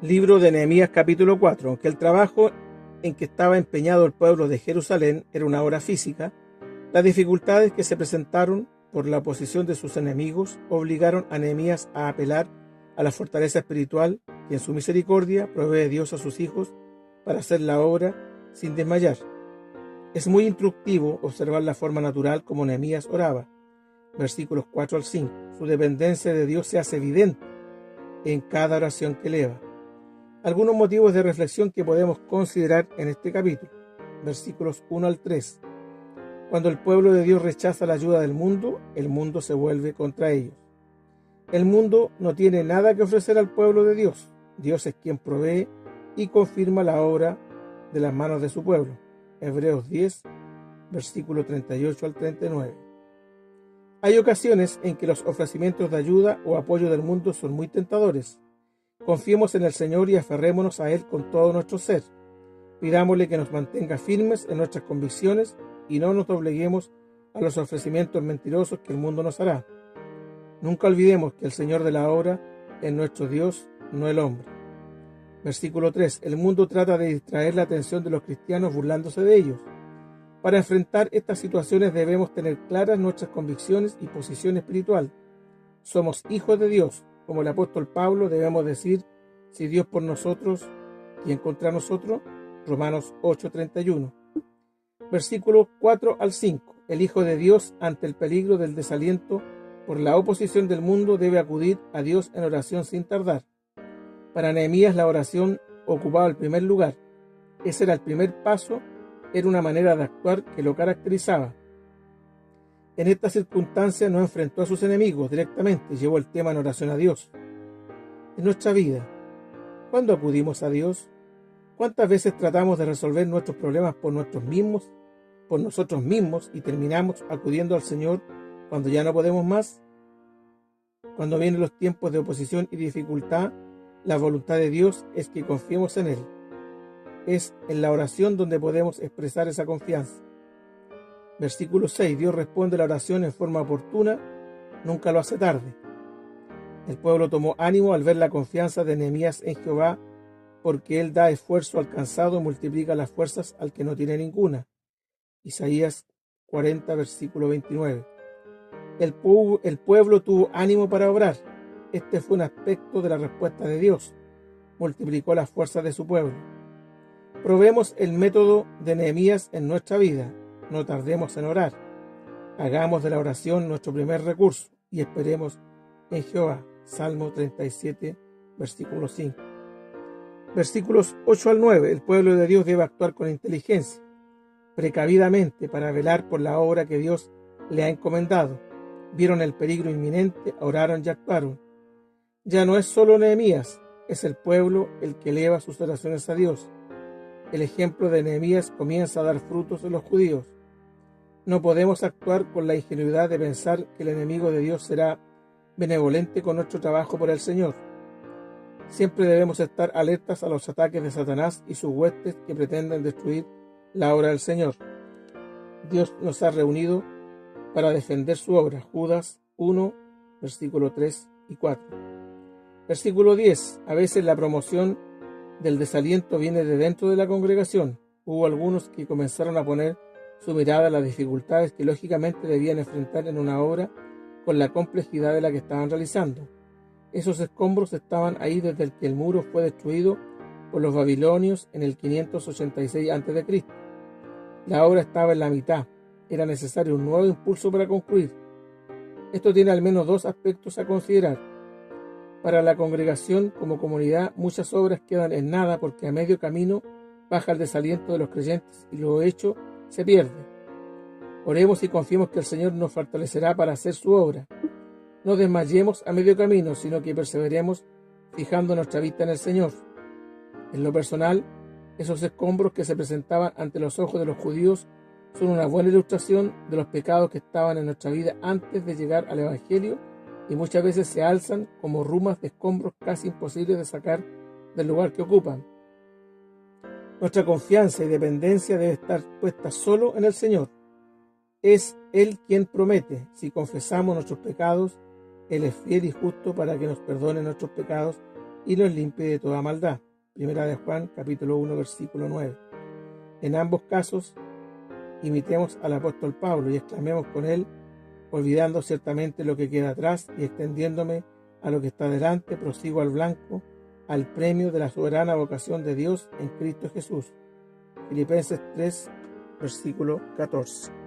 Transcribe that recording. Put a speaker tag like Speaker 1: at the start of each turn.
Speaker 1: Libro de Nehemías capítulo 4. Aunque el trabajo en que estaba empeñado el pueblo de Jerusalén era una obra física, las dificultades que se presentaron por la oposición de sus enemigos obligaron a Nehemías a apelar a la fortaleza espiritual que en su misericordia provee Dios a sus hijos para hacer la obra sin desmayar. Es muy instructivo observar la forma natural como Nehemías oraba. Versículos 4 al 5. Su dependencia de Dios se hace evidente en cada oración que eleva. Algunos motivos de reflexión que podemos considerar en este capítulo. Versículos 1 al 3. Cuando el pueblo de Dios rechaza la ayuda del mundo, el mundo se vuelve contra ellos. El mundo no tiene nada que ofrecer al pueblo de Dios. Dios es quien provee y confirma la obra de las manos de su pueblo. Hebreos 10, versículo 38 al 39. Hay ocasiones en que los ofrecimientos de ayuda o apoyo del mundo son muy tentadores. Confiemos en el Señor y aferrémonos a Él con todo nuestro ser. Pidámosle que nos mantenga firmes en nuestras convicciones y no nos dobleguemos a los ofrecimientos mentirosos que el mundo nos hará. Nunca olvidemos que el Señor de la obra es nuestro Dios, no el hombre. Versículo 3. El mundo trata de distraer la atención de los cristianos burlándose de ellos. Para enfrentar estas situaciones debemos tener claras nuestras convicciones y posición espiritual. Somos hijos de Dios. Como el apóstol Pablo debemos decir, si Dios por nosotros, ¿quién contra nosotros? Romanos 8:31. Versículos 4 al 5. El Hijo de Dios, ante el peligro del desaliento por la oposición del mundo, debe acudir a Dios en oración sin tardar. Para Nehemías la oración ocupaba el primer lugar. Ese era el primer paso, era una manera de actuar que lo caracterizaba. En esta circunstancia no enfrentó a sus enemigos directamente, llevó el tema en oración a Dios. En nuestra vida, ¿cuándo acudimos a Dios? ¿Cuántas veces tratamos de resolver nuestros problemas por nosotros mismos y terminamos acudiendo al Señor cuando ya no podemos más? Cuando vienen los tiempos de oposición y dificultad, la voluntad de Dios es que confiemos en Él. Es en la oración donde podemos expresar esa confianza. Versículo 6. Dios responde la oración en forma oportuna, nunca lo hace tarde. El pueblo tomó ánimo al ver la confianza de Nehemías en Jehová, porque Él da esfuerzo al cansado y multiplica las fuerzas al que no tiene ninguna. Isaías 40, versículo 29. El pueblo tuvo ánimo para obrar. Este fue un aspecto de la respuesta de Dios. Multiplicó las fuerzas de su pueblo. Probemos el método de Nehemías en nuestra vida. No tardemos en orar. Hagamos de la oración nuestro primer recurso y esperemos en Jehová. Salmo 37, versículo 5. Versículos 8 al 9. El pueblo de Dios debe actuar con inteligencia, precavidamente, para velar por la obra que Dios le ha encomendado. Vieron el peligro inminente, oraron y actuaron. Ya no es solo Nehemías, es el pueblo el que eleva sus oraciones a Dios. El ejemplo de Nehemías comienza a dar frutos en los judíos. No podemos actuar con la ingenuidad de pensar que el enemigo de Dios será benevolente con nuestro trabajo por el Señor. Siempre debemos estar alertas a los ataques de Satanás y sus huestes que pretenden destruir la obra del Señor. Dios nos ha reunido para defender su obra. Judas 1, versículo 3 y 4. Versículo 10. A veces la promoción del desaliento viene de dentro de la congregación. Hubo algunos que comenzaron a poner su mirada en las dificultades que lógicamente debían enfrentar en una obra con la complejidad de la que estaban realizando. Esos escombros estaban ahí desde que el muro fue destruido por los babilonios en el 586 a.C. La obra estaba en la mitad. Era necesario un nuevo impulso para concluir. Esto tiene al menos dos aspectos a considerar. Para la congregación como comunidad, muchas obras quedan en nada porque a medio camino baja el desaliento de los creyentes y lo hecho se pierde. Oremos y confiemos que el Señor nos fortalecerá para hacer su obra. No desmayemos a medio camino, sino que perseveremos fijando nuestra vista en el Señor. En lo personal, esos escombros que se presentaban ante los ojos de los judíos son una buena ilustración de los pecados que estaban en nuestra vida antes de llegar al Evangelio y muchas veces se alzan como rumas de escombros casi imposibles de sacar del lugar que ocupan. Nuestra confianza y dependencia debe estar puesta solo en el Señor. Es Él quien promete, si confesamos nuestros pecados, Él es fiel y justo para que nos perdone nuestros pecados y los limpie de toda maldad. Primera de Juan, capítulo 1, versículo 9. En ambos casos, imitemos al apóstol Pablo y exclamemos con él: olvidando ciertamente lo que queda atrás y extendiéndome a lo que está delante, prosigo al blanco, al premio de la soberana vocación de Dios en Cristo Jesús. Filipenses 3, versículo 14.